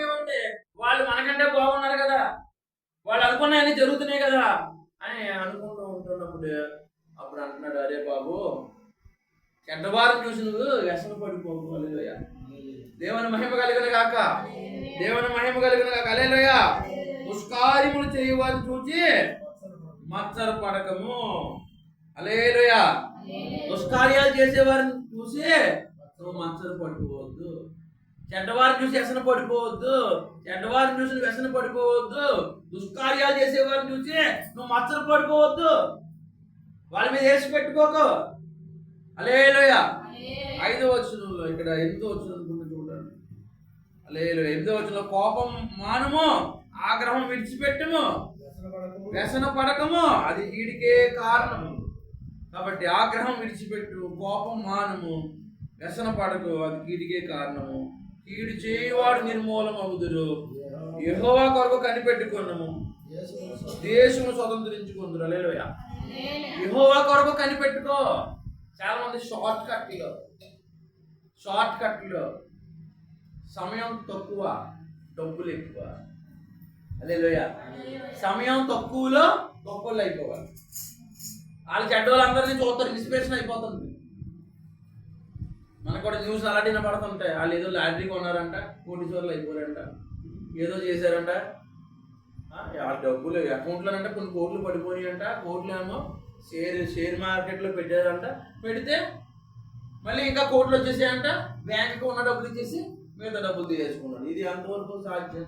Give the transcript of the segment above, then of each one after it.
ఏమంటే వాళ్ళు మనకంటే బాగున్నారు కదా, వాళ్ళు అనుకున్నాయన్నీ జరుగుతున్నాయి కదా అని అనుకుంటూ ఉంటున్నప్పుడు అప్పుడు అంటున్నాడు, అరే బాబు చెడ్డవారం చూసి నువ్వు వ్యసన పడిపోకు. హల్లెలూయా. దేవుని మహిమ కలిగిన గాక, దేవుని మహిమ కలిగిన గాక. హల్లెలూయా. దుష్కార్యములు చేయవారిని చూచి మత్సర పడకము. హల్లెలూయా. దుష్కార్యాలు చేసేవారిని చూసి నువ్వు మత్సర పడిపోవద్దు. చెడ్డవారిని చూసి వ్యసన పడిపోవద్దు. చెడ్డవారిని చూసి వ్యసన పడిపోవద్దు. దుష్కార్యాలు చేసేవారిని చూసి నువ్వు మత్సర పడిపోవద్దు. వాళ్ళ మీద వేసి పెట్టుకోకు. హల్లెలూయా. 5వ వచనంలో, ఇక్కడ 8వ వచనం అనుకుంటూ చూడండి. హల్లెలూయా. 8వ వచనంలో, కోపం మానము, ఆగ్రహం విడిచిపెట్టము, వ్యసన పడకము, అది కీడికే కారణము. కాబట్టి ఆగ్రహం విడిచిపెట్టు, కోపం మానము, వ్యసన పడకు, అది కీడికే కారణము. కీడు చేయువాడు నిర్మూలం అవుదురు. యెహోవా కొరకు కనిపెట్టుకున్నాము, దేశమును స్వతంత్రించుకుందురు. హల్లెలూయా. యెహోవా కొరకు కనిపెట్టుకో. చాలా మంది షార్ట్ కట్లో సమయం తక్కువ, డబ్బులు ఎక్కువ. హల్లెలూయా. సమయం తక్కువలో గొప్పలు అయిపోవాలి. వాళ్ళు చెడ్డోళ్ళందరినీ చూస్తారు, ఇన్స్పిరేషన్ అయిపోతుంది. మనకు కూడా న్యూస్ అలాంటి పడుతుంటాయి. వాళ్ళు ఏదో లాటరీ కొన్నారంట, కోటీశ్వర్లు అయిపోయారంట, ఏదో చేశారంట. ఆ డబ్బులు అకౌంట్లోనంట కొన్ని కోట్లు పడిపోయాయంట. కోట్లు ఏమో షేర్ మార్కెట్లో పెట్టారంట. పెడితే మళ్ళీ ఇంకా కోట్లు వచ్చేసాయంట. బ్యాంకుకి ఉన్న డబ్బులు ఇచ్చేసి మిగతా డబ్బులు తీసేసుకున్నాడు. ఇది అంతవరకు సాధ్యం.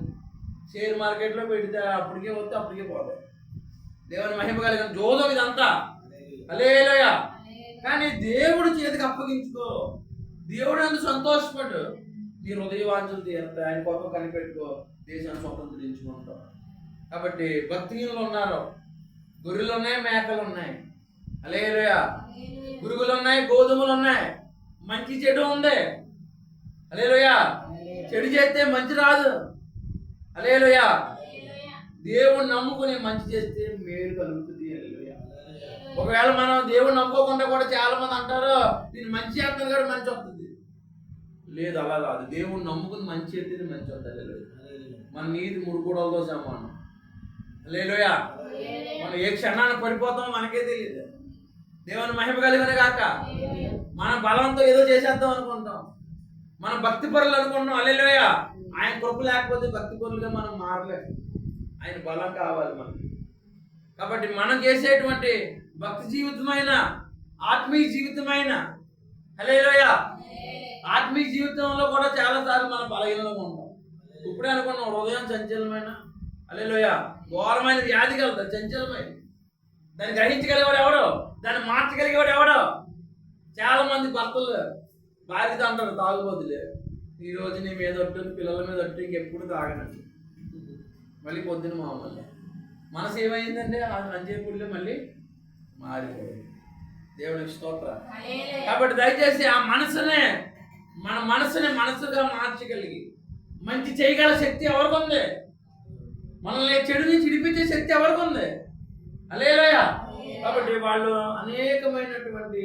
షేర్ మార్కెట్లో పెడితే అప్పటికే వస్తే అప్పటికే పోతాయి. దేవుని మహిమ కలిగిన జోదం ఇదంతా. హల్లెలూయా. కానీ దేవుడు చేతికి అప్పగించుకో. దేవుడు అందుకు సంతోషపడు. నీ హృదయ వాంఛలు తీరుతాయి. ఆయన కొరకు కనిపెట్టుకో, దేశాన్ని స్వతంత్రించుకుంటావు. కాబట్టి భక్తిహీనులు ఉన్నారు. గొర్రెలు ఉన్నాయి, మేకలు ఉన్నాయి. హల్లెలూయా. పురుగులు ఉన్నాయి, గోధుమలు ఉన్నాయి. మంచి చెడు ఉంది. హల్లెలూయా. చెడు చేస్తే మంచి రాదు. హల్లెలూయా. దేవుణ్ణి నమ్ముకుని మంచి చేస్తే మేలు కలుగుతుంది. హల్లెలూయా. ఒకవేళ మనం దేవుణ్ణి నమ్ముకోకుండా కూడా చాలా మంది అంటారు, నేను మంచి చేస్తాను కూడా మంచి వస్తుంది. లేదు, అలా కాదు. దేవుణ్ణి నమ్ముకుని మంచి చేస్తే మంచి వస్తుంది. మన నీతి 3 కూడలతో సమానం. హల్లెలూయా. మనం ఏ క్షణాన్ని పడిపోతామో మనకే తెలియదు. దేవుని మహిమ కలిగిన గాక. మన బలంతో ఏదో చేసేద్దాం అనుకుంటాం, మన భక్తి పరులు అనుకుంటాం. హల్లెలూయా. ఆయన కృప లేకపోతే భక్తి పరులుగా మనం మారలేము. ఆయన బలం కావాలి మనకి. కాబట్టి మనం చేసేటువంటి భక్తి జీవితమైన, ఆత్మీయ జీవితమైన, హల్లెలూయా, ఆత్మీయ జీవితంలో కూడా చాలా సార్లు మనం బలహీనంగా ఉంటాం. ఇప్పుడే అనుకున్నాం హృదయం చంచలమైన, హల్లెలూయా, ఘోరమైన వ్యాధి కలుగుతుంది. చంచలమైన దాన్ని గ్రహించగలిగేవాడు ఎవడో, దాన్ని మార్చగలిగేవాడు ఎవడో. చాలా మంది భర్తలు భార్యతో అంటారు, తాగుబోతులే, ఈరోజు నీ మీద ఒట్టు, పిల్లల మీద ఒట్టు, ఇంకెప్పుడు తాగనండి. మళ్ళీ పొద్దున మామూలు మనసు ఏమైందంటే ఆ అంజేపుడిలో మళ్ళీ మారిపోయింది. దేవునికి స్తోత్రం. కాబట్టి దయచేసి ఆ మనసునే, మన మనసుని మనసుగా మార్చగలిగి మంచి చేయగల శక్తి ఎవరికి ఉంది? మనల్ని చెడు నుంచి విడిపించే శక్తి ఎవరికి ఉంది? హల్లెలూయా. కాబట్టి వాళ్ళు అనేకమైనటువంటి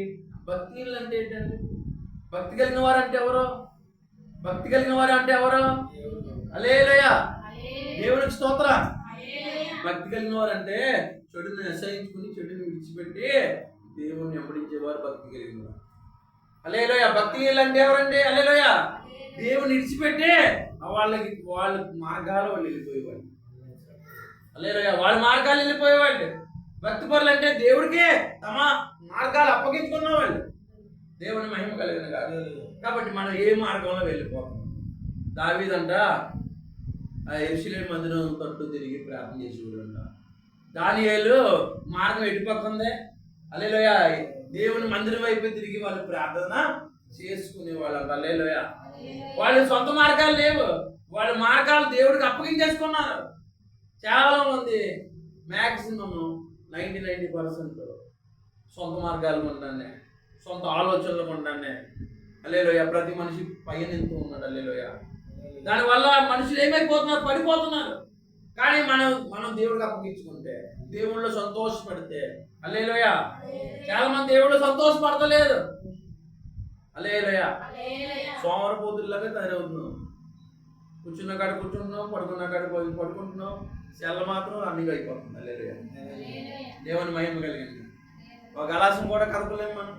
భక్తులు అంటే ఏంటంటే, భక్తి కలిగిన వారు అంటే ఎవరు? భక్తి కలిగిన వారు అంటే ఎవరు? హల్లెలూయా. దేవునికి స్తోత్రం. భక్తి కలిగిన వారు అంటే చెడుని అసహించుకుని, చెడుని విడిచిపెట్టి దేవుణ్ణి వెంబడించేవారు భక్తి కలిగిన వారు. హల్లెలూయా. భక్తి అంటే ఎవరండి? హల్లెలూయా. దేవుని విడిచిపెట్టి వాళ్ళ మార్గాలు వాళ్ళు వెళ్ళిపోయేవాళ్ళు. హల్లెలూయా. వాళ్ళ మార్గాలు వెళ్ళిపోయేవాళ్ళు. భక్తి పరులు అంటే దేవుడికే తమ మార్గాలు అప్పగించుకున్న వాళ్ళు. దేవుని మహిమ కలిగిన కాదు. కాబట్టి మనం ఏ మార్గంలో వెళ్ళిపోతాం. దావీదంట యెరూషలేము మందిరం తట్టు తిరిగి ప్రార్థన చేసేవాడంట. దానియేలు మార్గం ఎటుపక్కుందే? హల్లెలూయా. దేవుని మందిరం వైపు తిరిగి వాళ్ళు ప్రార్థన చేసుకునేవాళ్ళంట. హల్లెలూయా. వాళ్ళ సొంత మార్గాలు లేవు. వాళ్ళ మార్గాలు దేవుడికి అప్పగించేసుకున్నారు. చాలా మంది మ్యాక్సిమం 90% సొంత మార్గాలు ఉండానే, సొంత ఆలోచనలు ఉండానే. హల్లెలూయా. ప్రతి మనిషి పైన ఎంతో ఉన్నాడు. హల్లెలూయా. దానివల్ల మనుషులు ఏమైపోతున్నారు? పడిపోతున్నారు. కానీ మనం దేవుడికి అప్పగించుకుంటే, దేవుళ్ళో సంతోషపడితే, హల్లెలూయా. చాలా మంది దేవుళ్ళు సంతోషపడతలేదు. హల్లెలూయా. సోమరపోతుల్లాగా తయారవుతున్నాం. కూర్చున్న కాడ కూర్చుంటున్నాం, పడుకున్న కాడ పడుకుంటున్నాం, సెల్ల మాత్రం రన్నింగ్ అయిపోతుంది. హల్లెలూయా. దేవుని మహిమ కలిగింది. ఒక గలాసం కూడా కదపలేము మనం.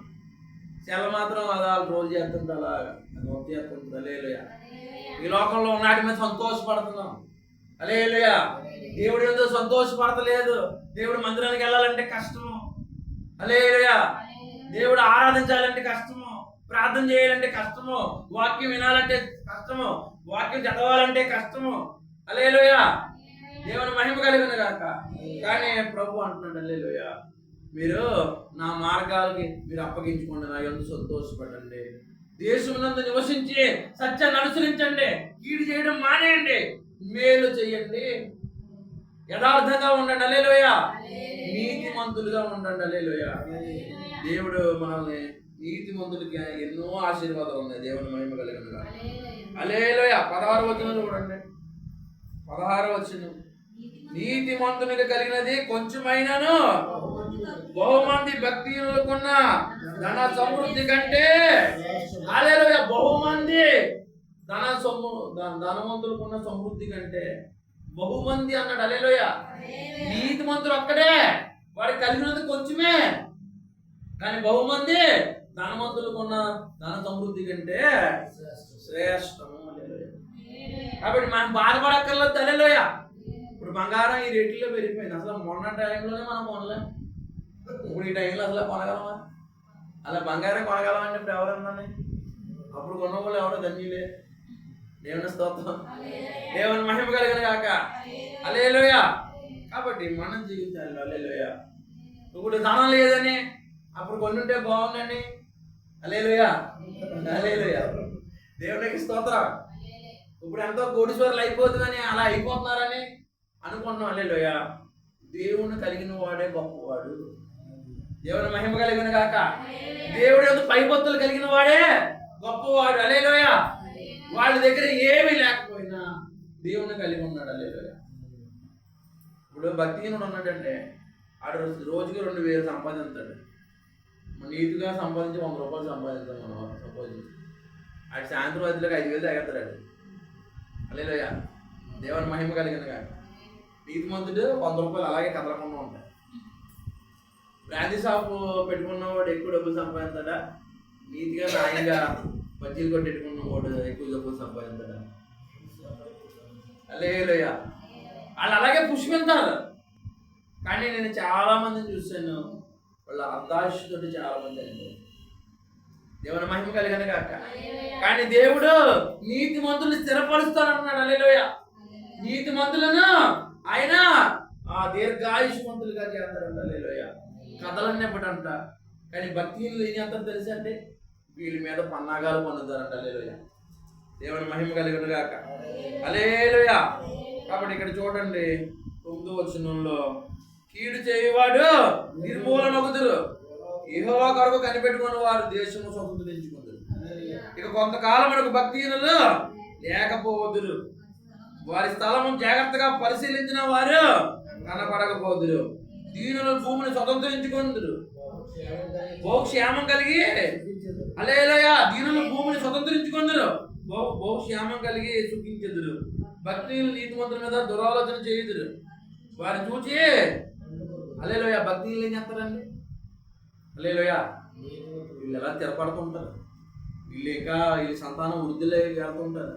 సెల్ల మాత్రం అలా రోజు చేస్తుంటే అలాగా అది ఒక చేస్తుంటుంది. హల్లెలూయా. ఈ లోకంలో ఉన్నాటి మీద సంతోషపడుతున్నాం. హల్లెలూయా. దేవుడు ఏదో సంతోషపడతలేదు. దేవుడు మందిరానికి వెళ్ళాలంటే కష్టము. హల్లెలూయా. దేవుడు ఆరాధించాలంటే కష్టము, ప్రార్థన చేయాలంటే కష్టము, వాక్యం వినాలంటే కష్టము, వాక్యం చదవాలంటే కష్టము. హల్లెలూయా. దేవుని మహిమ కలిగిన గాక. కానీ ప్రభు అంటున్నాడు, హల్లెలూయా, మీరు నా మార్గాలకి మీరు అప్పగించుకోండి, నా యందు సంతోషపడండి, దేశమునందు నివసించి సత్యాన్ని అనుసరించండి, కీడు చేయడం మానేయండి, మేలు చెయ్యండి, యథార్థంగా ఉండండి. హల్లెలూయా. నీతిమంతులుగా ఉండండి. హల్లెలూయా. దేవుడు మనల్ని నీతిమంతులకి ఎన్నో ఆశీర్వాదాలు ఉన్నాయి. దేవుని మహిమ కలిగిన. హల్లెలూయా. 16వ వచనం చూడండి. 16వ వచనం, నీతిమంతునికి కలిగినది కొంచెమైనను బహుమంది భక్తిహీనులకున్న ధన సమృద్ధి కంటే, హల్లెలూయా, బహుమంది ధనవంతులకున్న సమృద్ధి కంటే బహుమంది అన్నాడు. హల్లెలూయా. నీతిమంతుడు ఒక్కడే, వాడికి కలిగినది కొంచెమే, కానీ బహుమంది ధనవంతులకున్న ధన సమృద్ధి కంటే శ్రేష్టము. హల్లెలూయా. కాబట్టి మనం బాధపడక్కర్లేదు. హల్లెలూయా. ఇప్పుడు బంగారం ఈ రేట్లలో పెరిగిపోయింది. అసలు మొన్న టైంలోనే మనం కొనలేం. ఇప్పుడు ఈ టైంలో అసలు కొనగలమా? అలా బంగారం కొనగలమంటే ఇప్పుడు ఎవరన్నానే? అప్పుడు కొన్న వాళ్ళు ఎవరో ధన్యులే. దేవుని స్తోత్రం. దేవుని మహిమ కలిగిన గాక. హల్లెలూయా. కాబట్టి మన జీవితాల్లో, హల్లెలూయా, ఇప్పుడు ధనం లేదని అప్పుడు కొన్నుంటే బాగుందని, హల్లెలూయా, హల్లెలూయా, దేవునికి స్తోత్రం. ఇప్పుడు ఎంతో కోటీశ్వరులు అయిపోతుందని అలా అయిపోతున్నారని అనుకుంటున్నాం. హల్లెలూయా. దేవుని కలిగిన వాడే గొప్పవాడు. దేవుని మహిమ కలిగిన గాక. దేవుడు యొక్క పైపొత్తులు కలిగిన వాడే గొప్పవాడు. హల్లెలూయా. వాళ్ళ దగ్గర ఏమీ లేకపోయినా దేవుని కలిగి ఉన్నాడు. హల్లెలూయా. ఇప్పుడు భక్తిహీనుడు ఉన్నాడంటే ఆడు రోజుకి 2000 సంపాదించాడు. నీతిగా సంపాదించి 100 రూపాయలు సంపాదించాం మనం. సపోజ్ ఆడు సాయంత్రం 5 5,000 తగ్గుతాడు. హల్లెలూయా. దేవుని మహిమ కలిగిన గాక. నీతిమంతుడు 100 రూపాయలు అలాగే కదలకుండా ఉంటాయి. బ్రాందీ షాపు పెట్టుకున్నవాడు ఎక్కువ డబ్బులు సంపాదించాడా? నీతిగా న్యాయంగా బజ్జీలు కొట్టెట్టుకున్నవాడు ఎక్కువ డబ్బులు సంపాదించాడా? హల్లెలూయా. వాళ్ళు అలాగే పుష్పించారు. కానీ నేను చాలా మందిని చూశాను, వాళ్ళ అర్ధాశతో చాలా మంది అయిపోయారు. దేవుని మహిమ కలిగిన గాక. కానీ దేవుడు నీతిమంతుల్ని స్థిరపరుస్తానన్నాడు. హల్లెలూయా. నీతిమంతులను ఆయన దీర్ఘాయుష్మంతులుగా చేస్తారంట. హల్లెలూయా. కథలన్నప్పటంట. కానీ భక్తిహీనులు ఏం చేస్తారు తెలుసా అంటే, వీళ్ళ మీద పన్నాగాలు పొందుతారంట. హల్లెలూయా. దేవుని మహిమ కలిగిన గాక. హల్లెలూయా. కాబట్టి ఇక్కడ చూడండి 9వ వచనంలో, కీడు చేయవాడు నిర్మూలనొగుదురు, యెహోవా కొరకు కనిపెట్టుకుని వారు దేశము స్వతంత్రించుకుందరు. ఇక కొంతకాలం మనకు భక్తిహీనులు లేకపోదురు, వారి స్థలము జాగ్రత్తగా పరిశీలించిన వారు కనపడకపోదురు, దీనుల భూమిని స్వతంత్రించుకుందరు, బహుక్షేమం కలిగి, హల్లెలూయా, దీనుల భూమిని స్వతంత్రించుకుందరు, బహుక్షేమం కలిగి సుఖించెదరు. భక్తిహీనులు నీతిమంతుల మీద దురాలోచన చేయుదురు, వారిని చూచి, హల్లెలూయా, భక్తిహీనులు ఏం చేస్తారండి? హల్లెలూయా, వీళ్ళు ఎలా తిరపడుతుంటారు, వీళ్ళ సంతానం వృద్ధిలో వెళ్తుంటారు.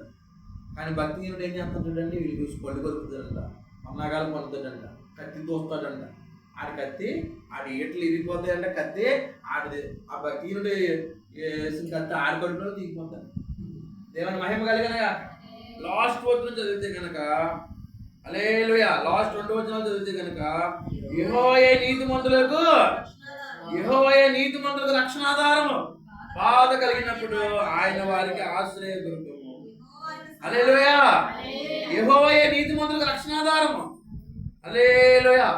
కానీ భక్తిహీనుడు ఏం చేస్తాడు చూడండి, వీళ్ళు చూసి పళ్ళు కొరుకుతాడంట, పన్నాగాలు పొందుతాడంట, కత్తి తోస్తాడంట. ఆడి కత్తి ఆడి ఏట్లు ఇరిగిపోతాయంట. కత్తి ఆడిది. ఆ భక్తిహీనుడు వేసిన కత్తి ఆడి కడుపులో దిగిపోతాడు. దేవుని మహిమ కలిగిన లాస్ట్ వచనం చదివితే కనుక, హల్లెలూయా, లాస్ట్ 2 వచనాలు చదివితే కనుక, యెహోవాయే నీతిమంతులకు రక్షణాధారము, బాధ కలిగినప్పుడు ఆయన వారికి ఆశ్రయ దుర్గము. హల్లెలూయా. యెహోవాయే నీతిమంతులకు రక్షణాధారము. హల్లెలూయా.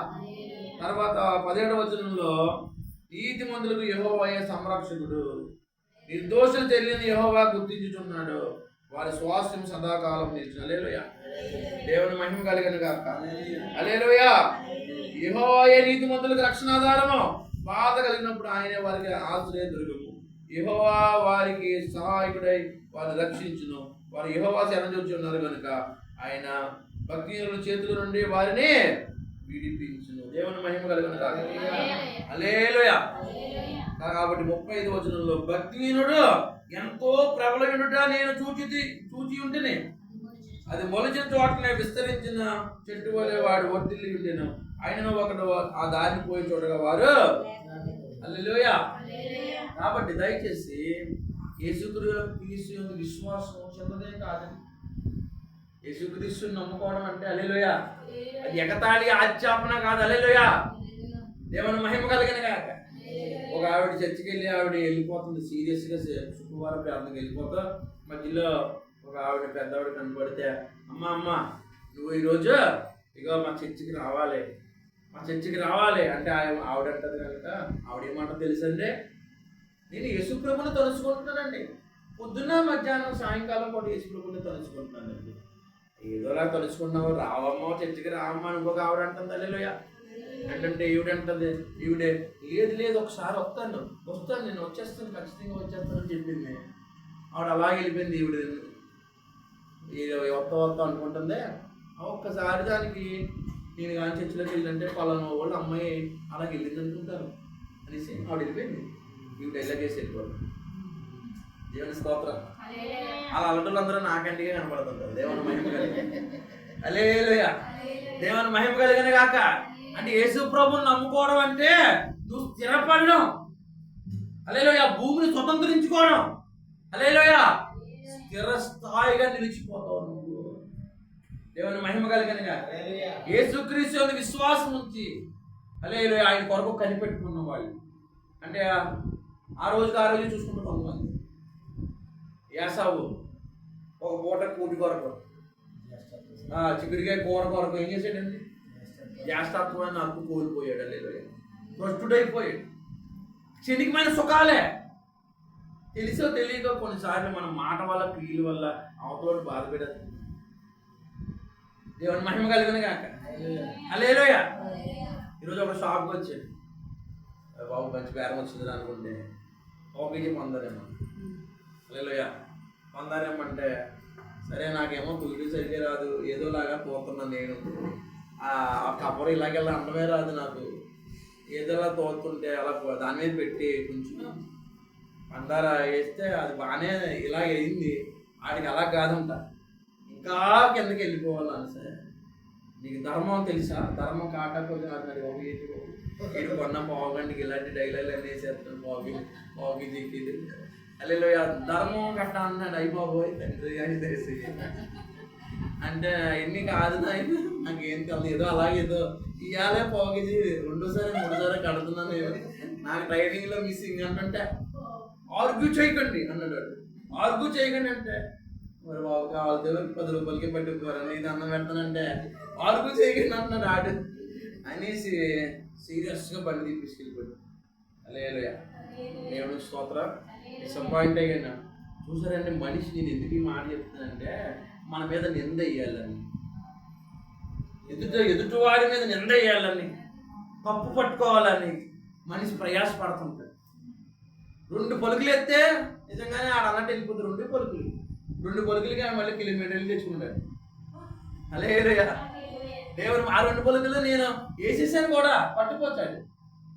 తర్వాత 17వ వచనంలో, నీతిమంతులకు యెహోవాయే సంరక్షకుడు, నిర్దోషులు తెలియని యెహోవా గుర్తించుచున్నాడు, వారి స్వాస్థ్యం సదాకాలం నిలిచిన. హల్లెలూయా. దేవుని మహిమ కలిగిన గాక. హల్లెలూయా. యెహోవాయే నీతిమంతులకు రక్షణాధారము, బాధ కలిగినప్పుడు ఆయనే వారికి ఆశ్రయ దుర్గము. యెహోవా వారికి సహాయకుడై వారిని రక్షించును, వారు యెహోవా శరణ జొచ్చి ఉన్నారు కనుక ఆయన భక్తిహీనుల చేతుల నుండి వారిని విడిపించును. దేవుని మహిమ కలుగును గాక. హల్లెలూయా. కాబట్టి 35 వచనంలో భక్తిహీనుడు ఎంతో ప్రబలయునుట నేను చూచి ఉంటేనే అది మొలిచిన చోటనే విస్తరించిన చెట్టు వలె వాడు వర్ధిల్లి ఉండెను. ఆయనను ఒకడు ఆ దారిని పోయి చూడగా వారు హల్లెలూయా. కాబట్టి దయచేసి యేసుక్రీస్తు విశ్వాసం చిన్నదే కాదండి. యేసుక్రీస్తుని నమ్ముకోవడం అంటే హల్లెలూయా అది ఎగతాళి ఆజ్ఞాపన కాదు. హల్లెలూయా. దేవుని మహిమ కలిగిన గాక. ఒక ఆవిడ చర్చికి వెళ్ళి ఆవిడ వెళ్ళిపోతుంది సీరియస్గా శుక్రవారం ప్రార్థనకి వెళ్ళిపోతా. మధ్యలో ఒక ఆవిడ పెద్ద ఆవిడ కనపడితే అమ్మ నువ్వు ఈరోజు ఇగో మా చర్చికి రావాలి అంటే ఆవిడ అంటది కనుక ఆవిడ ఏమంటారు తెలుసండి, నేను యేసుప్రభుని తలుచుకుంటున్నానండి. పొద్దున్న మధ్యాహ్నం సాయంకాలం కూడా యేసుప్రభుని తలుచుకుంటున్నానండి. ఏదోలా తలుచుకున్నావు రావమ్మా చర్చికి రావమ్మా ఇంకొక ఆవిడ అంటుంది. హల్లెలూయా. అంటే ఈవిడే లేదు ఒకసారి వస్తాను నేను వచ్చేస్తాను ఖచ్చితంగా వచ్చేస్తానని చెప్పింది. ఆవిడ అలాగే వెళ్ళిపోయింది. వస్తా అనుకుంటుంది. ఒక్కసారి దానికి నేను కానీ చర్చిలోకి వెళ్ళింటే పలానా వాళ్ళు అమ్మాయి అలాగే వెళ్ళింది అనుకుంటారు అనేసి ఆవిడ వెళ్ళిపోయింది. ఈవిడ ఎలా చేసి వెళ్ళిపోరు. దేవుని స్తోత్రం. అలా అలటలందరూ నాకంటిగా కనపడుతుంటారు. దేవుని మహిమ కలిగిన హల్లెలూయా. దేవుని మహిమ కలిగిన గాక. అంటే యేసు ప్రభువుని నమ్ముకోవడం అంటే నువ్వు స్థిరపడడం. హల్లెలూయా. భూమిని స్వతంత్రించుకోవడం. హల్లెలూయా. స్థిరస్థాయిగా నిలిచిపోతావు నువ్వు. దేవుని మహిమ కలిగిన గాక. యేసుక్రీస్తు విశ్వాసం ఉంచి హల్లెలూయా ఆయన కొరకు కనిపెట్టుకున్న వాళ్ళు అంటే ఆ రోజు చూసుకుంటూ కొంతమంది యాసావు ఒక పూట కూటి కొరకు చిగురికాయ కూర కొరకు ఏం చేసాడండి, జ్యేష్ఠత్వాన్ని అప్పు కోల్పోయాడు. హల్లెలూయా. భ్రష్టుడైపోయాడు. క్షణికమైన సుఖాలే తెలిసో తెలియదో కొన్నిసార్లు మన మాట వల్ల క్రియల వల్ల అవతోడు బాధ పెడతాం. దేవుని మహిమ కలిగిన గాక. హల్లెలూయా. ఈరోజు ఒక షాప్కి వచ్చాడు. బాబు మంచి బేరం వచ్చింది అనుకుంటే 1 కేజీ పొందారేమో. హల్లెలూయా. పొందారేమంటే సరే నాకేమో వీడియో సరిగ్గా రాదు ఏదోలాగా తోతున్నాను నేను. ఆ కబర్ ఇలాగెలా అండమే రాదు నాకు. ఏదోలా తోతుంటే అలా దాని మీద పెట్టి కొంచెం పందార వేస్తే అది బాగానే ఇలా అయింది. వాడికి అలా కాదంట ఇంకా కిందకి వెళ్ళిపోవాలి. సరే నీకు ధర్మం తెలుసా, ధర్మం కాకపోతే నాకు ఇది కొన్న పోగండికి ఇలాంటి డైలాగులు అన్నీ వేసేస్తాను. పోగి దిక్కిది హల్లెలూయా. ధర్మం కట్ట అన్నాడు. అయిపోయి తండ్రి అని తెలిసి అంటే ఎన్ని కాదు నాకేం కాదు ఏదో అలాగేదో ఇవాళే పోగిది 2సారి 3సారి కడుతున్నాను. నాకు ట్రైనింగ్లో మిస్సింగ్ అంటే ఆర్గ్యూ చేయకండి అన్నాడు. ఆర్గ్యూ చేయకండి అంటే మరి బాబు కావాలితే 10 రూపాయలకి పట్టుకోరండి ఇది అన్నం పెడతానంటే ఆర్గ్యూ చేయకండి అంటున్నాడు ఆడు అనేసి సీరియస్గా బండి తీసుకెళ్ళిపోయాడు. హల్లెలూయా. దేవునికి స్తోత్రం. డిసప్పాయింట్ అయ్యాను. చూసారంటే మనిషి నేను ఎందుకు ఈ మాట చెప్తానంటే మన మీద నింద వేయాలని, ఎదుటివాడి మీద నింద వేయాలని, తప్పు పట్టుకోవాలని మనిషి ప్రయాసపడుతుంటాడు. 2 పలుకులు ఎత్తే నిజంగానే ఆడ అన్నట్టు వెళ్ళిపోతుంది. 2 పలుకులకి మళ్ళీ కిలోమీటర్లు తెచ్చుకుంటాడు. హల్లెలూయా. దేవుడు ఆ 2 పలుకులు నేను వేసేసాను కూడా పట్టుకోతాడు.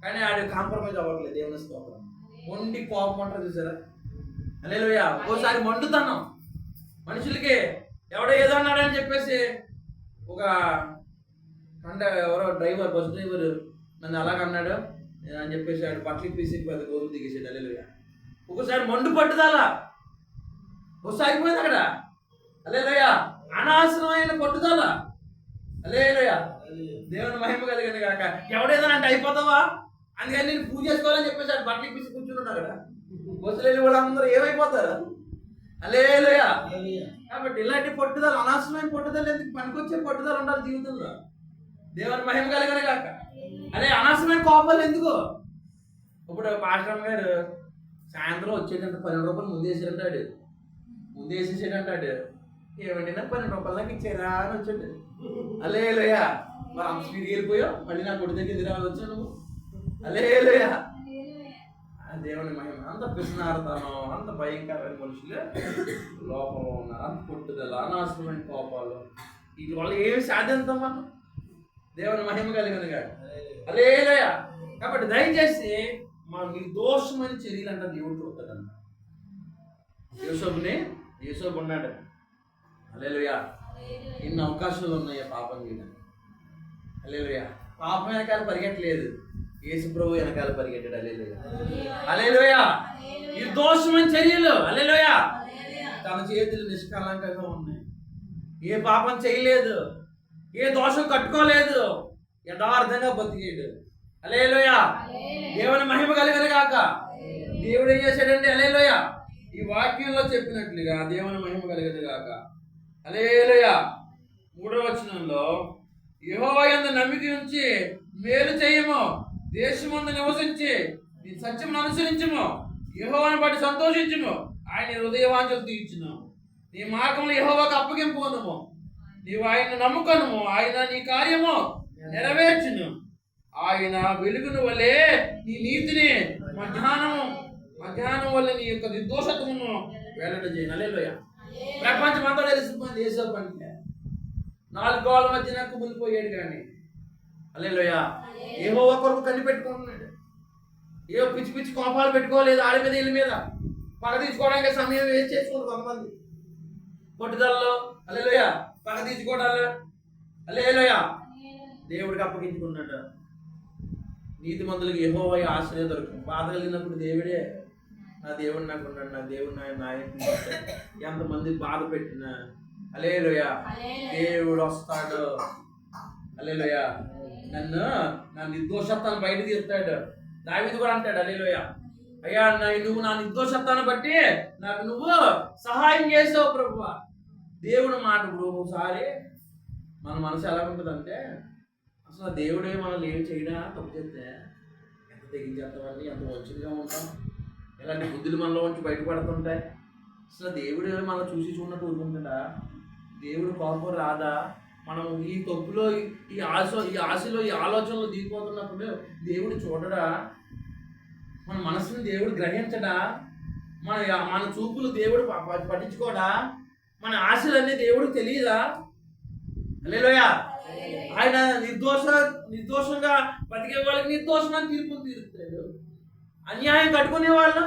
కానీ ఆడు కాంప్రమైజ్ అవ్వట్లేదు. దేవుని స్తోత్రం. మొండి కోపం అంటారు చూసారా. హల్లెలూయా. ఒక్కోసారి మండుతాను మనుషులకి ఎవడో ఏదో అన్నాడని చెప్పేసి ఒక ఎవరో డ్రైవర్ బస్ డ్రైవర్ నన్ను అలాగన్నాడు అని చెప్పేసి ఆడు బట్టలు పీసి 10 రోజులు దిగేసాడు. హల్లెలూయా. ఒకసారి మండు పట్టుదల సాగిపోయింది అక్కడ. హల్లెలూయా. అనవసరమైన పట్టుదల. హల్లెలూయా. దేవుని మహిమ కలిగిన కాక. ఎవడేదో అంటే అయిపోతావా అందుకని నేను పూజ చేసుకోవాలని చెప్పేసి ఆడు బట్టలు పీసి కూర్చున్నాడు అక్కడ. బస్సులు వెళ్ళి వాళ్ళందరూ ఏమైపోతారు. హల్లెలూయా. కాబట్టి ఇలాంటి పట్టుదల అనవసరమైన పట్టుదల ఎందుకు, పనికొచ్చే పట్టుదల ఉండాలి జీవితంలో. దేవుని మహిమ కలిగిన కాక. అదే అనవసరమైన కోపాలు ఎందుకు. ఇప్పుడు పాస్టర్ గారు సాయంత్రం వచ్చేటంటే 12 రూపాయలు ముందు వేసాడంటాడు. ముందు వేసేసాడంటాడు. ఏమంటే నాకు 12 రూపాయలు నాకు ఇచ్చారా అని వచ్చాడు. హల్లెలూయా. మరి అంత స్పీడ్కి వెళ్ళిపోయావు మళ్ళీ నా కొడుకు దగ్గర వచ్చావు నువ్వు. హల్లెలూయా. దేవుని మహిమ. అంత పిసినారుతనం, అంత భయంకరమైన మనుషులే లోపంలో ఉన్నారు. అంత పుట్టుదల, అనవసరమైన కోపాలు, వీటి వల్ల ఏమి సాధిస్తాం మనం? దేవుని మహిమ కలిగిన కాదు. హల్లెలూయా. కాబట్టి దయచేసి మన నిర్దోషమైన చర్యలు అంట దేవుడు చూస్తాడంట. యోసేపు ఉన్నాడు. హల్లెలూయా. ఎన్ని అవకాశాలు ఉన్నాయి పాపం మీద. హల్లెలూయా. పాపం వెనకాల పరిగెట్టలేదు, యేసు ప్రభు వెనకాల పరిగెట్టాడు. హల్లెలూయా. హల్లెలూయా. నిర్దోషమైన చర్యలు. హల్లెలూయా. తన చేతులు నిష్కలంకంగా ఉన్నాయి. ఏ పాపం చేయలేదు, ఏ దోషం కట్టుకోలేదు, యథార్థంగా బతికేడు. హల్లెలూయా. దేవుని మహిమ కలిగిన గాక. దేవుడు ఏం చేశాడండి? హల్లెలూయా. ఈ వాక్యంలో చెప్పినట్లుగా దేవుని మహిమ కలిగిన గాక. హల్లెలూయా. 3వ వచనంలో యెహోవా యందు నమ్మిక ఉంచి మేలు చేయము, దేశమందు నివసించి నీ సత్యమును అనుసరించుము, యెహోవాను బట్టి సంతోషించుము, ఆయన హృదయవాంఛలు తీర్చును, నీ మార్గములు యెహోవాకు అప్పగింపుకొనుము, నీవు ఆయన నమ్ముకొనుము, ఆయన నీ కార్యము నెరవేర్చును, ఆయన వెలుగును వలె నీ నీతిని మధ్యాహ్నం వల్ల నీ యొక్క నిర్దోషత్వమును వెల్లడి చేయను. హల్లెలూయా. ప్రపంచం అంతా తెలిసిపోయింది యేసేపు అంటే. 4 గోడల మధ్యన కుమిలిపోయాడు. కానీ హల్లెలూయా. యెహోవా కొరకు కనిపెట్టుకుంటున్నాడు. ఏవో పిచ్చి పిచ్చి కోపాలు పెట్టుకోలేదు. ఆడి మీద వీళ్ళ మీద పగ తీసుకోవడానికి సమయం వేస్ట్ చేసుకుంటారు కొంతమంది పట్టుదలలో. హల్లెలూయా. పగ తీసుకోవడాలు. హల్లెలూయా. దేవుడికి అప్పగించుకున్నాడు. నీతిమంతులకు యెహోవా ఆశ్రయం దొరుకుతుంది. బాధ కలిగినప్పుడు దేవుడే నా దేవుడు నాకు ఉన్నాడు, నా దేవుడు నాయకుడు. ఎంతమంది బాధ పెట్టినా హల్లెలూయా దేవుడు వస్తాడు. హల్లెలూయా. నా నిర్దోషత్వాన్ని బయట తీస్తాడు. దావీదు కూడా అంటాడు హల్లెలూయా, అయ్యా నువ్వు నా నిర్దోషత్వాన్ని బట్టి నాకు నువ్వు సహాయం చేసావు ప్రభువా. దేవుడు మాట. ఒకసారి మన మనసు ఎలా ఉంటుందంటే, అసలు దేవుడే మనల్ని ఏం చేయడా తప్పు చేస్తే ఎంత తెగించేస్తామని, ఎంత మంచిగా ఉంటాం. ఇలాంటి బుద్ధులు మనలో నుంచి బయటపడుతుంటాయి. అసలు దేవుడు మనం చూసి చూడనట్టు ఊరుకుంటాడా? దేవుడు కోపం రాదా? మనం ఈ తప్పులో ఈ ఆశలో ఈ ఆలోచనలో దిగిపోతున్నప్పుడు దేవుడు చూడడా? మన మనసుని దేవుడు గ్రహించడా? మన చూపులు దేవుడు పట్టించుకోడా? మన ఆశలన్నీ దేవుడు తెలియదా? హల్లెలూయా. ఆయన నిర్దోషంగా బతికే వాళ్ళకి నిర్దోషంగా తీర్పులు తీరుస్తాడు. అన్యాయం కట్టుకునే వాళ్ళు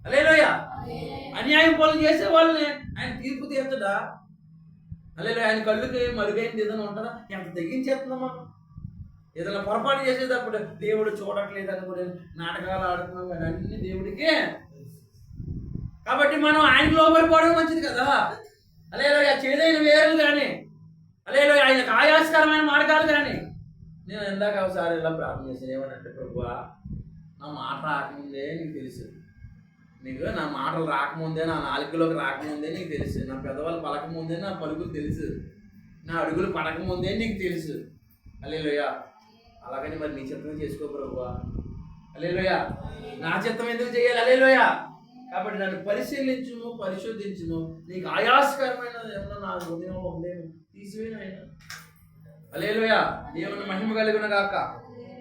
హల్లెలూయా, అన్యాయం పనులు చేసే వాళ్ళని ఆయన తీర్పు తీర్చడా? హల్లెలూయా. ఆయన కళ్ళుకి మరుగైంది ఏదైనా ఉంటుందా? ఎంత తెగించేస్తున్నాం మనం. ఏదైనా పొరపాటు చేసేటప్పుడు దేవుడు చూడట్లేదు అనుకునే నాటకాలు ఆడుతున్నాం. కానీ అన్ని దేవుడికే. కాబట్టి మనం ఆయనకు లోబడిపోవడం మంచిది కదా. హల్లెలూయా. చేదైన వేరులు కానీ, హల్లెలూయా, ఆయనకు ఆయాస్కరమైన మార్గాలు కానీ. నేను ఇందాక ఒకసారి ఇలా ప్రార్థన చేశాను. ఏమనంటే, ప్రభువా నా మాట రాకముందే నీకు తెలుసు, నా మాటలు రాకముందే, నా నాలుగులోకి రాకముందే నీకు తెలుసు, నా పెద్దవాళ్ళు పలకముందే నా పలుకులు తెలుసు, నా అడుగులు పడకముందే నీకు తెలుసు. హల్లెలూయా. అలాగని మరి నీ చిత్తం చేసుకో ప్రభువా. హల్లెలూయా. నా చిత్తం ఎందుకు చేయాలి? హల్లెలూయా. కాబట్టి నన్ను పరిశీలించుము, పరిశోధించుము, నీకు ఆయాసకరమైన ఏమన్నా నా హృదయంలో ఉందేమో తీసివేయను ఆయన. హల్లెలూయా. దేవుని మహిమ కలిగిన గాక.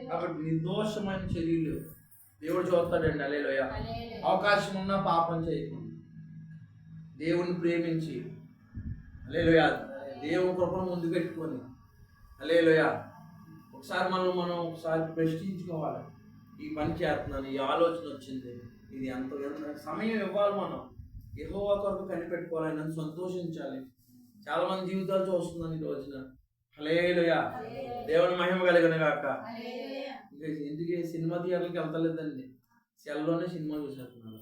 కాబట్టి నిర్దోషమైన చర్యలు దేవుడు చూస్తాడండి. హల్లెలూయా. అవకాశం ఉన్నా పాపం చేయకుండా దేవుని ప్రేమించి, హల్లెలూయా, దేవుని కృపను ముందు పెట్టుకొని, హల్లెలూయా, ఒకసారి మనం ఒకసారి ప్రశ్నించుకోవాలి. ఈ పని చేస్తున్నాను, ఈ ఆలోచన వచ్చింది, ఇది ఎంత సమయం ఇవ్వాలి. మనం యెహోవా కొరకు కనిపెట్టుకోవాలి, నన్ను సంతోషించాలి. చాలా మంది జీవితాలు చూస్తున్నాను ఈ రోజున. హల్లెలూయా. దేవుని మహిమ కలిగిన గాక. ఎందుకే సినిమా థియేటర్కి వెళ్తలేదండి, సెల్లోనే సినిమా చూసేస్తున్నారు.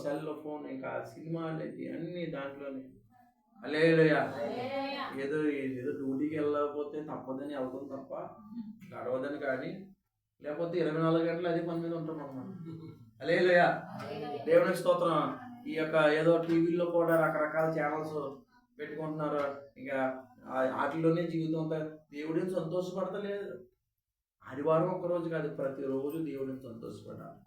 సెల్లో ఫోన్, ఇంకా సినిమా అనేది అన్ని దాంట్లోనే. హల్లెలూయా. ఏదో డ్యూటీకి వెళ్ళకపోతే తప్పదని వెళ్తాం తప్ప గడవదని. కానీ లేకపోతే 24 గంటలు అదే పని మీద ఉంటాం అన్నమాట. హల్లెలూయా. దేవునికి స్తోత్రం. ఈ యొక్క ఏదో టీవీల్లో కూడా రకరకాల ఛానల్స్ పెట్టుకుంటున్నారు. ఇంకా వాటిలోనే జీవితం అంతా. దేవుడిని సంతోషపడతలేదు. ఆదివారం ఒక్కరోజు కాదు, ప్రతిరోజు దేవుడిని సంతోషపడాలి,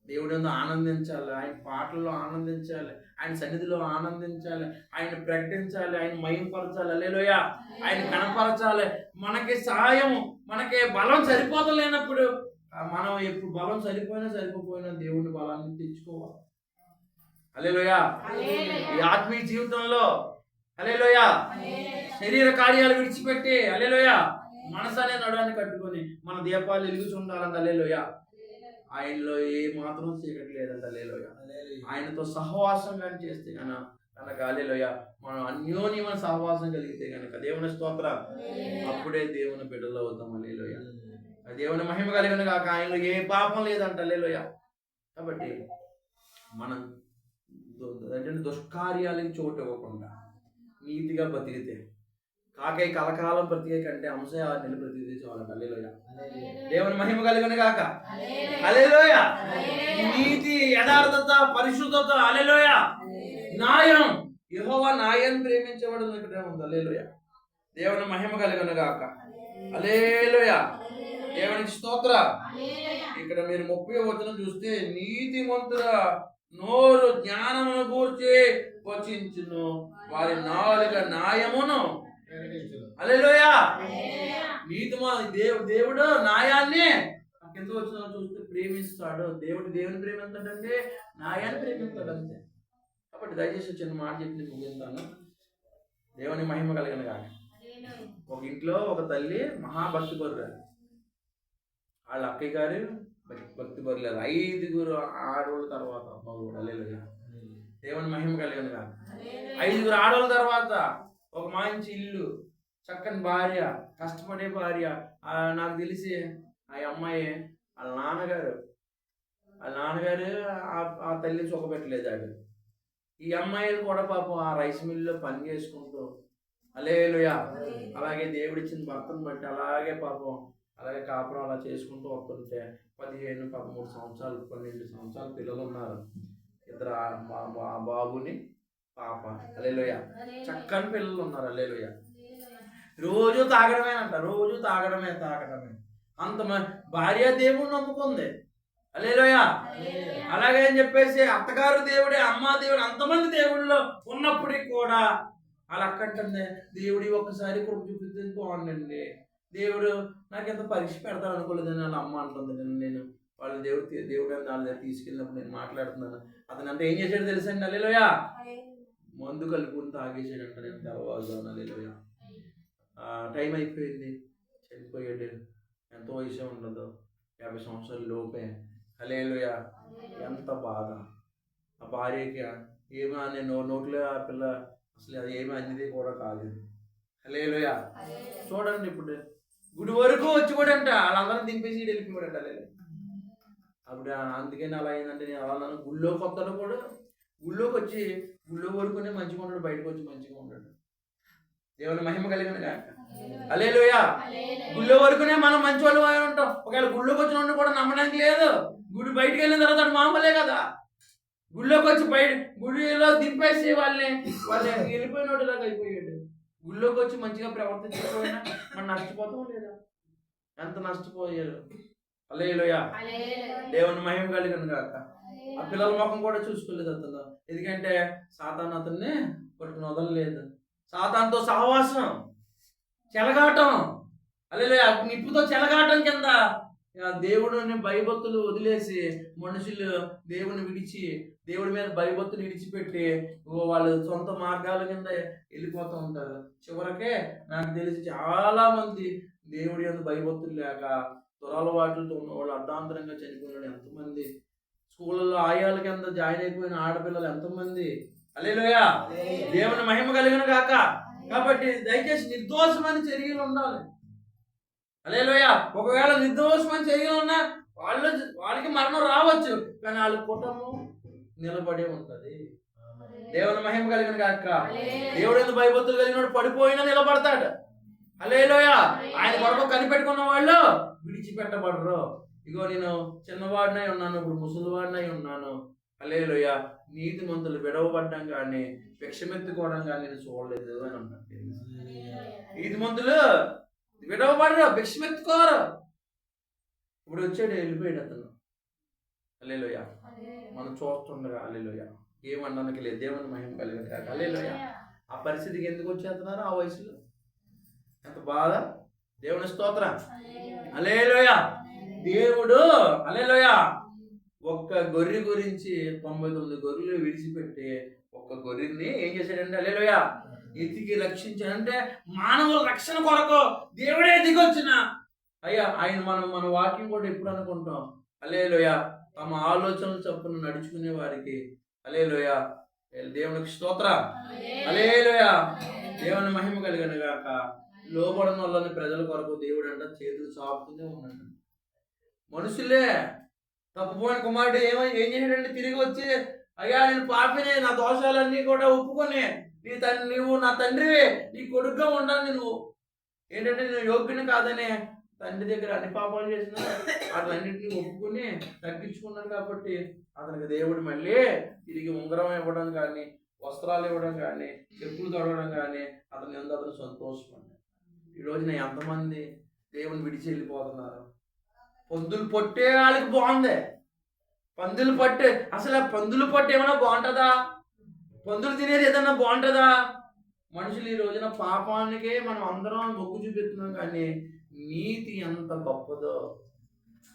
దేవుడిని ఆనందించాలి, ఆయన పాటల్లో ఆనందించాలి, ఆయన సన్నిధిలో ఆనందించాలి, ఆయన ప్రకటించాలి, ఆయన మహిమపరచాలి. హల్లెలూయా. ఆయన కనపరచాలి. మనకి సహాయం, మనకి బలం సరిపోతలేనప్పుడు మనం ఎప్పుడు బలం సరిపోయినా దేవుని బలాన్ని తెచ్చుకోవాలి. హల్లెలూయా. ఈ ఆత్మీయ జీవితంలో హల్లెలూయా శరీర కార్యాలు విడిచిపెట్టి హల్లెలూయా మనసు అనే నడవాన్ని కట్టుకొని మన దీపాలు వెలుగుచుండాలంట. హల్లెలూయా. ఆయనలో ఏ మాత్రం చీకటి లేదంట. హల్లెలూయా. ఆయనతో సహవాసం కానీ చేస్తే కనుక హల్లెలూయా మనం అన్యోన్యమైన సహవాసం కలిగితే కనుక దేవుని స్తోత్రం, అప్పుడే దేవుని బిడ్డలు అవుతాం. హల్లెలూయా. దేవుని మహిమ కలిగిన కాక ఆయనలో ఏ పాపం లేదంట. హల్లెలూయా. కాబట్టి మనం దుష్కార్యాలకి చోటు ఇవ్వకుండా నీతిగా బతికితే కాకై కలకాలం బ్రతికే కంటే అంశ 6 నెలలు బ్రతికితే చాలంట. హల్లెలూయా. దేవుని మహిమ కలిగిన కాక హల్లెలూయా. నీతి, యథార్థత, పరిశుద్ధత, హల్లెలూయా, న్యాయం, యెహోవా న్యాయాన్ని ప్రేమించేవాడు ఇక్కడే ఉంది. హల్లెలూయా. దేవుని మహిమ కలిగిన గాక హల్లెలూయా. దేవునికి స్తోత్ర. ఇక్కడ మీరు 30వ వచనం చూస్తే నీతిమంతుల నోరు జ్ఞానమును గూర్చి వచించును, వారి నాలుక న్యాయమును. హల్లెలూయా. దేవుడు న్యాయాన్ని కింద వచ్చిన చూస్తే ప్రేమిస్తాడు. దేవుని ప్రేమిస్తాడంటే న్యాయాన్ని ప్రేమిస్తాడు అంతే. కాబట్టి దయచేసి చిన్న మాట చెప్పి ముగిస్తాను. దేవుని మహిమ కలిగిన కాక ఒక ఇంట్లో ఒక తల్లి మహాభక్తి పరురాలు, వాళ్ళ అక్కయ్య గారు భక్తి పరులేదు. 5 ఆడవాళ్ళ తర్వాత మగవాడు. హల్లెలూయా. దేవుని మహిమ కలిగిన కాక 5 ఆడవాళ్ళ తర్వాత ఒక మంచి ఇల్లు, చక్కని భార్య, కష్టపడే భార్య. నాకు తెలిసి ఆ అమ్మాయి వాళ్ళ నాన్నగారు ఆ తల్లి సుఖపెట్టలేదు. ఆడు ఈ అమ్మాయిలు కూడా పాపం ఆ రైస్ మిల్లులో పని చేసుకుంటూ హల్లెలూయా అలాగే దేవుడిచ్చిన భర్తను బట్టి అలాగే పాపం అలాగే కాపురం అలా చేసుకుంటూ వస్తుంటే 15, 13 సంవత్సరాలు 12 సంవత్సరాల పిల్లలు ఉన్నారు. 2 బాబుని పాప. హల్లెలూయా. చక్కని పిల్లలు ఉన్నారు. హల్లెలూయా. రోజు తాగడమేనంట. రోజు తాగడమే. అంత భార్య దేవుడు నమ్ముకుంది. హల్లెలూయా. అలాగే అని చెప్పేసి అత్తగారు దేవుడే, అమ్మ దేవుడు, అంతమంది దేవుళ్ళు ఉన్నప్పటికీ కూడా అలా అక్కంటుంది దేవుడి ఒక్కసారి కృప చూపిస్తే బాగుండండి, దేవుడు నాకు ఎంత పరీక్ష పెడతాను అనుకోలేదని వాళ్ళ అమ్మ అంటుంది. నేను వాళ్ళ దేవుడు అని వాళ్ళ దగ్గర తీసుకెళ్ళినప్పుడు నేను మాట్లాడుతున్నాను. అతను అంటే ఏం చేశాడు తెలుసండి? హల్లెలూయా. మందు కలుపుకుని తాగేసాడంట. నేను తెల్లవారుజామున. హల్లెలూయా. టైం అయిపోయింది, చనిపోయాడు. ఎంతో వయసు ఉండదు, 50 సంవత్సరాల లోపే. హల్లెలూయా. ఎంత బాధ ఆ భార్యకి. ఏమో నేను నోట్లో ఆ పిల్ల అసలు అది ఏమీ అన్నది కూడా కాదు. హల్లెలూయా. చూడండి ఇప్పుడు గుడి వరకు వచ్చి కూడా అంట వాళ్ళందరం దింపేసి వెళ్ళిపోయాడంట. అప్పుడు అందుకని అలా అయిందంటే నేను అలా గుళ్ళో కొత్తలో కూడా గుళ్ళోకి వచ్చి గుళ్ళో వరకునే మంచిగా ఉంటాడు, బయటకు వచ్చి మంచిగా ఉంటాడు. దేవుని మహిమ కలిగిన కాక హల్లెలూయా. గుళ్ళో వరకునే మనం మంచి వాళ్ళు ఉంటాం. ఒకవేళ గుళ్ళోకి వచ్చిన కూడా నమ్మడానికి లేదు. గుడి బయటకు వెళ్ళిన తర్వాత మామూలే కదా. గుళ్ళోకి వచ్చి గుడిలో దింపేసి వాళ్ళని వెళ్ళిపోయినోడు ఇలాగ అయిపోయాడు. గుళ్ళోకి వచ్చి మంచిగా ప్రవర్తించకపోయినా మనం నష్టపోతాం లేదా? ఎంత నష్టపోయారు. హల్లెలూయా. దేవుని మహిమ కలిగిన కాక ఆ పిల్లల ముఖం కూడా చూసుకోలేదు అతను. ఎందుకంటే సాతాను అతన్ని పట్టుకుని వదలలేదు. సాతానుతో సహవాసం, చెలగాటం. హల్లెలూయా. నిప్పుతో చెలగాటం కింద దేవుడిని భయభక్తులు వదిలేసి మనుషులు దేవుని విడిచి దేవుడి మీద భయభక్తులు విడిచిపెట్టి వాళ్ళు సొంత మార్గాల కింద వెళ్ళిపోతూ ఉంటారు. చివరకే నాకు తెలిసి చాలా మంది దేవుడి యొక్క భయభక్తులు లేక దురలవాట్లతో ఉన్న వాళ్ళు అర్ధాంతరంగా చనిపోయిన ఎంతమంది, స్కూళ్ళలో ఆయాల కింద జాయిన్ అయిపోయిన ఆడపిల్లలు ఎంతమంది. హల్లెలూయా. దేవుని మహిమ కలిగిన కాక. కాబట్టి దయచేసి నిర్దోషమైన చర్యలు ఉండాలి. హల్లెలూయా. ఒకవేళ నిర్దోషమైన చర్యలు ఉన్నా వాళ్ళకి మరణం రావచ్చు, కానీ వాళ్ళ కుటుంబం నిలబడి ఉంటది. దేవుని మహిమ కలిగిన కాక. దేవుడు ఎందుకు భయభక్తులు కలిగిన పడిపోయినా నిలబడతాడు. హల్లెలూయా. ఆయన కొరకు కనిపెట్టుకున్న వాళ్ళు విడిచిపెట్టబడరు. ఇగో నేను చిన్నవాడినై ఉన్నాను, ఇప్పుడు ముసలివాడినై ఉన్నాను. హల్లెలూయా. నీతిమంతులు విడవబడ్డం కానీ భిక్షమెత్తుకోవడం కానీ నేను చూడలేదు అని అంటాను. నీతిమంతులు విడవబడరు, భిక్షమెత్తుకోరు. ఇప్పుడు వచ్చాడు, వెళ్ళిపోయాడు అతను. హల్లెలూయా. మనం చూస్తుండగా హల్లెలూయా ఏమన్నానికి లేదు. దేవుని మహిమ కలిగిన కాక హల్లెలూయా. ఆ పరిస్థితికి ఎందుకు వచ్చేస్తున్నారు? ఆ వయసులో ఎంత బాధ. దేవుని స్తోత్రం. హల్లెలూయా. దేవుడు హల్లెలూయా ఒక్క గొర్రె గురించి 99 గొర్రెలు విడిచిపెట్టి ఒక్క గొర్రెని ఏం చేశాడంటే హల్లెలూయా ఎతికి రక్షించాడంటే మానవుల రక్షణ కొరకు దేవుడే దిగొచ్చిన అయ్యా ఆయన మన వాక్యం కూడా ఎప్పుడు అనుకుంటాం హల్లెలూయా తమ ఆలోచనలు చొప్పున నడుచుకునే వారికి హల్లెలూయా దేవునికి స్తోత్రం. హల్లెలూయా దేవుని మహిమ కలిగిన గాక. లోబడిన వాళ్ళని ప్రజల కొరకు దేవుడు అంట చేతులు చాపుతూనే ఉన్నాడు. మనుషులే తప్పుపోయిన కుమారుడు ఏం చేశాడంటే తిరిగి వచ్చి అయ్యా నేను పాపినే, నా దోషాలన్నీ కూడా ఒప్పుకొని నువ్వు నా తండ్రివే, నీ కొడుకుగా ఉండాలి నువ్వు ఏంటంటే నేను యోగ్యుని కాదనే తండ్రి దగ్గర అన్ని పాపాలు చేసిన వాటిలన్నింటినీ ఒప్పుకుని తగ్గించుకున్నాడు. కాబట్టి అతనికి దేవుడు మళ్ళీ తిరిగి ఉంగరం ఇవ్వడం కానీ, వస్త్రాలు ఇవ్వడం కానీ, చెప్పులు తొడగడం కానీ అతను సంతోషపడ్డాడు. ఈ రోజున ఎంతమంది దేవుని విడిచి వెళ్ళిపోతున్నారు. పందులు పట్టే వాళ్ళకి బాగుంది, పందులు పట్టే అసలు పందులు పట్టు ఏమైనా బాగుంటుందా? పందులు తినేది ఏదన్నా బాగుంటుందా? మనుషులు ఈ రోజున పాపానికే మనం అందరం మొగ్గు చూపిస్తున్నాం, కానీ నీతి ఎంత గొప్పదో.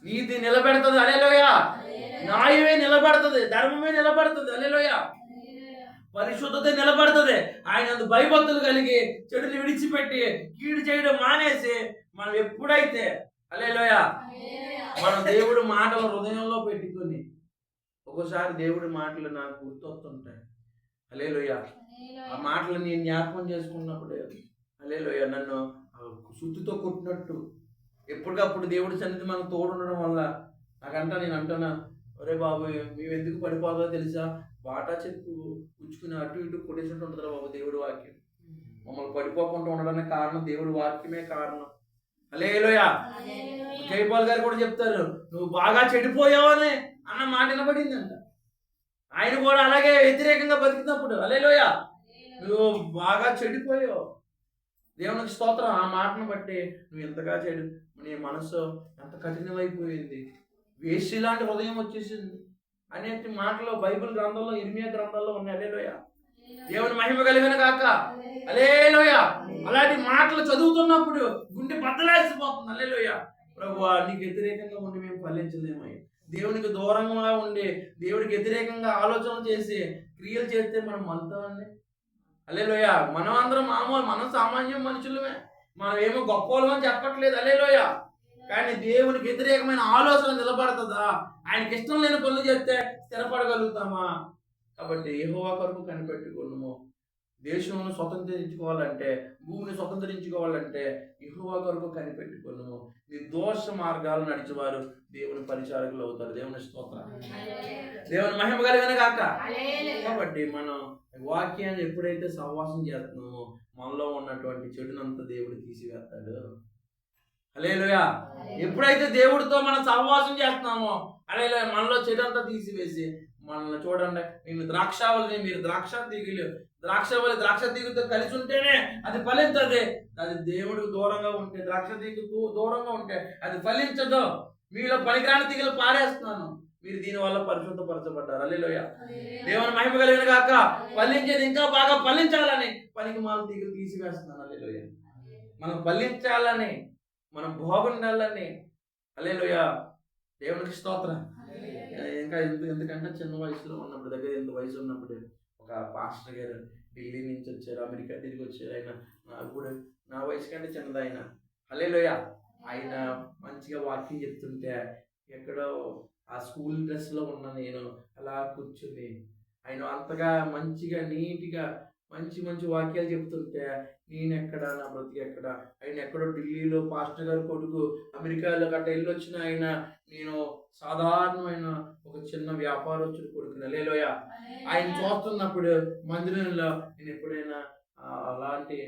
నీతి నిలబెడుతుంది హల్లెలూయా. న్యాయమే నిలబడుతుంది, ధర్మమే నిలబడుతుంది హల్లెలూయా. పరిశుద్ధత నిలబడుతుంది. ఆయన భయభక్తులు కలిగి చెడుని విడిచిపెట్టి కీడు చేయడం మానేసి మనం ఎప్పుడైతే హల్లెలూయా మనం దేవుడి మాటలు హృదయంలో పెట్టుకొని ఒక్కోసారి దేవుడి మాటలు నాకు గుర్తొస్తుంటాయి హల్లెలూయా. ఆ మాటలు నేను జ్ఞాపకం చేసుకున్నప్పుడు హల్లెలూయా నన్ను సుత్తితో కొట్టినట్టు ఎప్పటికప్పుడు దేవుడి సన్నిధి మనకు తోడుండడం వల్ల నేను అంటున్నా ఒరే బాబు మేము ఎందుకు పడిపోదో తెలుసా? బాటా చెప్పు పుచ్చుకుని అటు ఇటు కొట్టేసినట్టు ఉంటుందా బాబు దేవుడి వాక్యం. మమ్మల్ని పడిపోకుండా ఉండడానికి కారణం దేవుడి వాక్యమే కారణం. హల్లెలూయా. జైపాల్ గారు కూడా చెప్తారు నువ్వు బాగా చెడిపోయావని అన్న మాట వినబడిందంట. ఆయన కూడా అలాగే వ్యతిరేకంగా బతికినప్పుడు హల్లెలూయా నువ్వు బాగా చెడిపోయావు. దేవునికి స్తోత్రం. ఆ మాటను బట్టి నువ్వు ఎంతగా నీ మనసు ఎంత కఠినమైపోయింది, వేసి లాంటి హృదయం వచ్చేసింది అనే మాటలు బైబిల్ గ్రంథంలో ఇర్మియా గ్రంథంలో ఉన్నాయి హల్లెలూయా. దేవుని మహిమ కలిగిన గాక హల్లెలూయా. అలాంటి మాటలు చదువుతున్నప్పుడు గుండె బద్దలాసిపోతుంది హల్లెలూయా. ప్రభువా నీకు వ్యతిరేకంగా ఉండి మేము ఫలించలేమయ్యా. దేవునికి దూరంగా ఉండి దేవుడికి వ్యతిరేకంగా ఆలోచన చేసి క్రియలు చేస్తే మనం మంతామండి హల్లెలూయా. మనం అందరం మనం సామాన్యం మనుషులమే, మనం ఏమో గొప్పవాళ్ళం అని చెప్పట్లేదు హల్లెలూయా. కానీ దేవునికి వ్యతిరేకమైన ఆలోచన నిలబడుతుందా? ఆయనకి ఇష్టం లేని పనులు చేస్తే స్థిరపడగలుగుతామా? కాబట్టి యెహోవా కొరకు కనిపెట్టుకున్నాము. దేశంను స్వతంత్రించుకోవాలంటే, భూమిని స్వతంత్రించుకోవాలంటే యెహోవా కొరకు కనిపెట్టుకున్నాము. నిర్దోష మార్గాలు నడిచేవారు దేవుని పరిచారకులు అవుతారు. దేవుని స్తోత్రం. దేవుని మహిమ కలిగిన గాక. కాబట్టి మనం వాక్యాన్ని ఎప్పుడైతే సహవాసం చేస్తున్నామో మనలో ఉన్నటువంటి చెడునంతా దేవుడు తీసివేస్తాడు హల్లెలూయా. ఎప్పుడైతే దేవుడితో మనం సహవాసం చేస్తున్నామో హల్లెలూయా మనలో చెడంతా తీసివేసి మనల్ని చూడండి నేను ద్రాక్షావళిని మీరు ద్రాక్ష తీగతో కలిసి ఉంటేనే అది ఫలించదు. అది దేవుడికి దూరంగా ఉంటే ద్రాక్ష తీగకు దూరంగా ఉంటే అది ఫలించదు. మీలో పనికిరాని తీగలు పారేస్తున్నాను, మీరు దీని వల్ల పరిశుద్ధపరచబడ్డారు హల్లెలూయా. దేవుని మహిమ కలిగిన గాక. ఫలించేది ఇంకా బాగా ఫలించాలని పనికి మాల తీగలు తీసివేస్తున్నాను హల్లెలూయా. మనం ఫలించాలని, మనం బాగుండాలని హల్లెలూయా. దేవునికి స్తోత్రం. ఇంకా ఎందుకంటే చిన్న వయసులో ఉన్నప్పుడు దగ్గర ఎంత వయసు ఉన్నప్పుడు ఒక పాస్టర్ గారు ఢిల్లీ నుంచి వచ్చారు, అమెరికా తిరిగి వచ్చారు. ఆయన నాకు కూడా నా వయసు కంటే చిన్నది ఆయన హల్లెలూయా. ఆయన మంచిగా వాకింగ్ చెప్తుంటే ఎక్కడో ఆ స్కూల్ డ్రెస్లో ఉన్న నేను అలా కూర్చుని ఆయన అంతగా మంచిగా నీట్గా మంచి వాక్యాలు చెప్తుంటే నేను ఎక్కడ, నా బ్రతికి ఎక్కడ. ఆయన ఎక్కడో ఢిల్లీలో పాస్టర్ గారు కొడుకు అమెరికాలో గట్ట వెళ్ళొచ్చిన ఆయన, నేను సాధారణమైన ఒక చిన్న వ్యాపారస్తుడు కొడుకు హల్లెలూయా. ఆయన చూస్తున్నప్పుడు మందిరంలో నేను ఎప్పుడైనా అలాంటి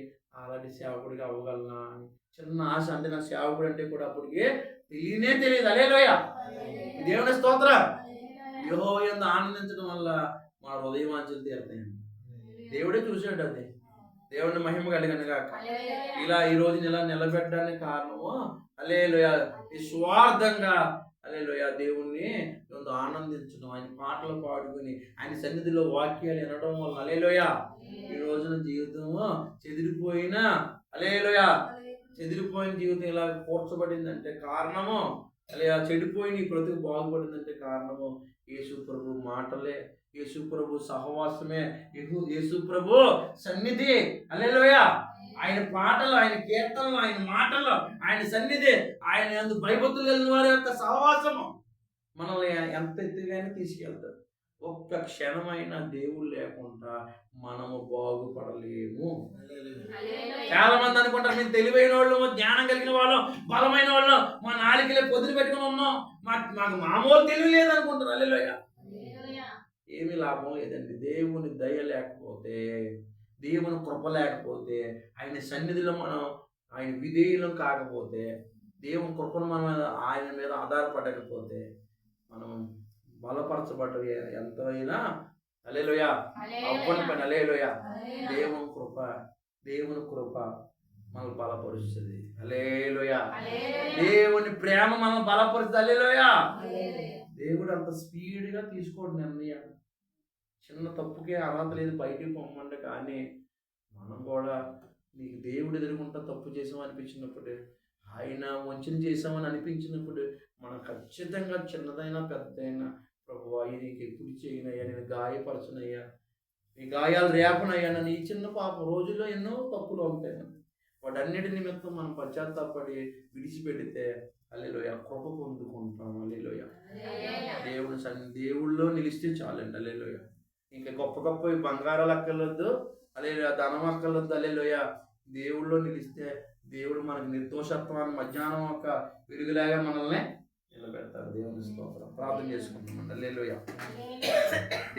సేవకుడిగా అవ్వగలనా అని చిన్న ఆశ. అంటే నా సేవకుడు అంటే కూడా అప్పటికి తెలియదు హల్లెలూయా. దేవుని స్తోత్రం. యెహోవా యందు ఆనందించడం వల్ల మన హృదయవాంఛలు తీరుతాయండి. దేవుడే చూసాడు అది. దేవుని మహిమ కలిగిన గాక. ఇలా ఈ రోజుని ఇలా నిలబెట్టడానికి కారణము హల్లెలూయా నిస్వార్థంగా హల్లెలూయా దేవుణ్ణి ఆనందించడం, ఆయన పాటలు పాడుకుని ఆయన సన్నిధిలో వాక్యాలు వినడం వల్ల హల్లెలూయా ఈ రోజున జీవితము చెదిరిపోయినా హల్లెలూయా చెదిరిపోయిన జీవితం ఇలా కూర్చబడిందంటే కారణము, లేదా చెడిపోయిన ఈ బ్రతుకు బాగుపడిందంటే కారణము యేసు ప్రభు మాటలే, యేసు ప్రభు సహవాసమే, యేసు ప్రభు సన్నిధి. హల్లెలూయా. ఆయన పాటలు, ఆయన కీర్తనలు, ఆయన మాటలు, ఆయన సన్నిధి, ఆయన యందు భయభక్తులు కలిగిన వారి యొక్క సహవాసము మనల్ని ఎంత ఎత్తుగానే తీసుకెళ్తారు. ఒక్క క్షణమైన దేవుడు లేకుండా మనము బాగుపడలేము. చాలా మంది అనుకుంటారు మేము తెలివైన వాళ్ళు, జ్ఞానం కలిగిన వాళ్ళు, బలమైన వాళ్ళు, మా నాలుకలే పొద్దున పెట్టుకుని ఉన్నాం, మాకు మామూలు తెలివి లేదనుకుంటారు. హల్లెలూయా. ఏమీ లాభం లేదండి. దేవుని దయ లేకపోతే, దేవుని కృప లేకపోతే, ఆయన సన్నిధిలో మనం ఆయన విధేయులం కాకపోతే, దేవుని కృపను ఆయన మీద ఆధారపడకపోతే మనం బలపరచబడ్డ ఎంతైనా హల్లెలూయా అవ్వని పని. హల్లెలూయా. దేవుని కృప మనల్ని బలపరుస్తుంది. హల్లెలూయా. దేవుని ప్రేమ మనల్ని బలపరుస్తుంది. హల్లెలూయా. దేవుడు అంత స్పీడ్గా తీసుకోడు నిర్ణయం. చిన్న తప్పుకే అర్హత లేదు, బయటికి పొమ్మంటే. కానీ మనం కూడా నీకు దేవుడు ఎదుర్కొంటా తప్పు చేసాం అనిపించినప్పుడు, ఆయన వంచన చేసామని అనిపించినప్పుడు మనం ఖచ్చితంగా చిన్నదైనా పెద్దదైనా ప్రభువా ఇది నీకు ఎప్పుడు చేయనయ్యా, నేను గాయపరచనయ్యా, నీ గాయాలు రేపనయ్యా, నన్ను ఈ చిన్న పాప రోజుల్లో ఎన్నో తప్పులు ఉంటాయి. వాటన్నిటి నిమిత్తం మనం పశ్చాత్తాపడి విడిచిపెడితే హల్లెలూయా కృప పొందుకుంటాం. హల్లెలూయా. దేవుళ్ళో నిలిస్తే చాలండి. హల్లెలూయా. ఇంకా గొప్ప గొప్ప బంగారాలు అక్కర్లొద్దు, హల్లెలూయా, ధనం అక్కర్లొద్దు. హల్లెలూయా. దేవుళ్ళో నిలిస్తే దేవుడు మనకు నిర్దోషత్వాన్ని మధ్యాహ్నం ఒక వెలుగులాగా మనల్ని నిలబెడతారు. దేవుని స్తోత్రం. ప్రార్థన చేసుకుంటున్నాం. హల్లెలూయా.